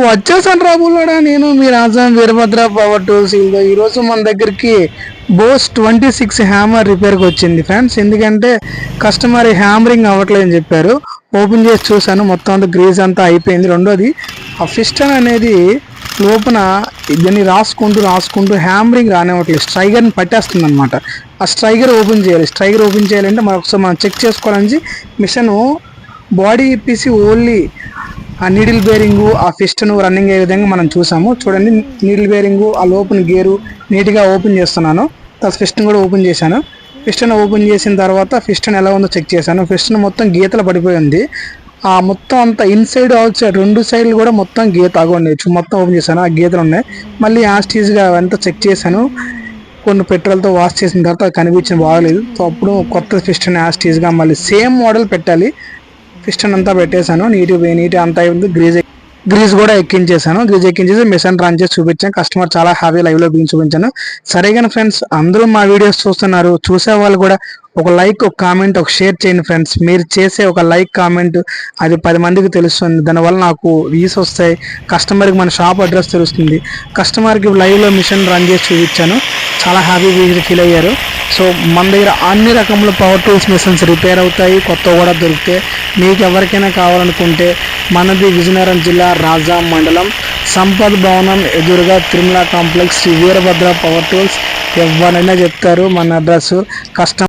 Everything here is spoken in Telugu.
వచ్చేసాను రాబులోడా, నేను మీ రాజా వీరభద్ర పవర్ టూల్స్. ఈరోజు మన దగ్గరికి బోస్ 26 హ్యామర్ రిపేర్కి వచ్చింది ఫ్రెండ్స్. ఎందుకంటే కస్టమర్ హ్యామరింగ్ అవ్వట్లేదని చెప్పారు. ఓపెన్ చేసి చూసాను, మొత్తం అంతా గ్రీజ్ అంతా అయిపోయింది. రెండోది ఆ పిస్టన్ అనేది లోపల దాన్ని రాసుకుంటూ హ్యామరింగ్ రానివ్వట్లేదు, స్ట్రైగర్ని పట్టేస్తుంది అనమాట. ఆ స్ట్రైగర్ ఓపెన్ చేయాలంటే ఒకసారి మనం చెక్ చేసుకోవాలని మిషన్ బాడీ ఇప్పేసి ఓన్లీ ఆ నీడిల్ బేరింగు ఆ పిస్టన్ రన్నింగ్ అయ్యే విధంగా మనం చూసాము. చూడండి, నీడిల్ బేరింగు ఆ లోపల గేరు నీట్గా ఓపెన్ చేస్తున్నాను. తర్వాత పిస్టన్ కూడా ఓపెన్ చేశాను. పిస్టన్ ఓపెన్ చేసిన తర్వాత పిస్టన్ ఎలా ఉందో చెక్ చేశాను. పిస్టన్ మొత్తం గీతలు పడిపోయింది. ఆ మొత్తం అంతా ఇన్సైడ్ అవుట్ సైడ్ రెండు సైడ్లు కూడా మొత్తం గీత అగోండి, మొత్తం ఓపెన్ చేశాను. ఆ గీతలు ఉన్నాయి. మళ్ళీ యాస్టీజ్గా అవంతా చెక్ చేశాను. కొన్ని పెట్రోల్తో వాష్ చేసిన తర్వాత అది కనిపించిన బాగలేదు. సో అప్పుడు కొత్త పిస్టన్ యాస్టీజ్గా మళ్ళీ సేమ్ మోడల్ పెట్టాలి. పిస్టన్ అంతా పెట్టేశాను. నీట్ అంతా అయింది. గ్రీజ్ కూడా ఎక్కించేసాను. గ్రీజ్ ఎక్కించేసి మిషన్ రన్ చేసి చూపించాను. కస్టమర్ చాలా హ్యాపీ, లైవ్ లో బిగించి చూపించాను. సరే కానీ ఫ్రెండ్స్, అందరూ మా వీడియోస్ చూస్తున్నారు. చూసే వాళ్ళు కూడా ఒక లైక్, ఒక కామెంట్, ఒక షేర్ చేయండి ఫ్రెండ్స్. మీరు చేసే ఒక లైక్ కామెంట్ అది 10 మందికి తెలుస్తుంది. దానివల్ల నాకు వ్యూస్ వస్తాయి, కస్టమర్కి మన షాప్ అడ్రస్ తెలుస్తుంది. కస్టమర్కి లైవ్లో మిషన్ రన్ చేసి చూపించాను. చాలా హ్యాపీ ఫీల్ అయ్యారు. సో మన దగ్గర అన్ని రకముల పవర్ టూల్స్ మిషన్స్ రిపేర్ అవుతాయి, కొత్త కూడా దొరుకుతాయి. మీకు ఎవరికైనా కావాలనుకుంటే మనది విజయనగరం జిల్లా రాజా మండలం సంపత్ భవనం ఎదురుగా Tirumala complex Sri Veerabhadra power tools. ఎవరైనా చెప్తారు మన అడ్రస్. కస్టమర్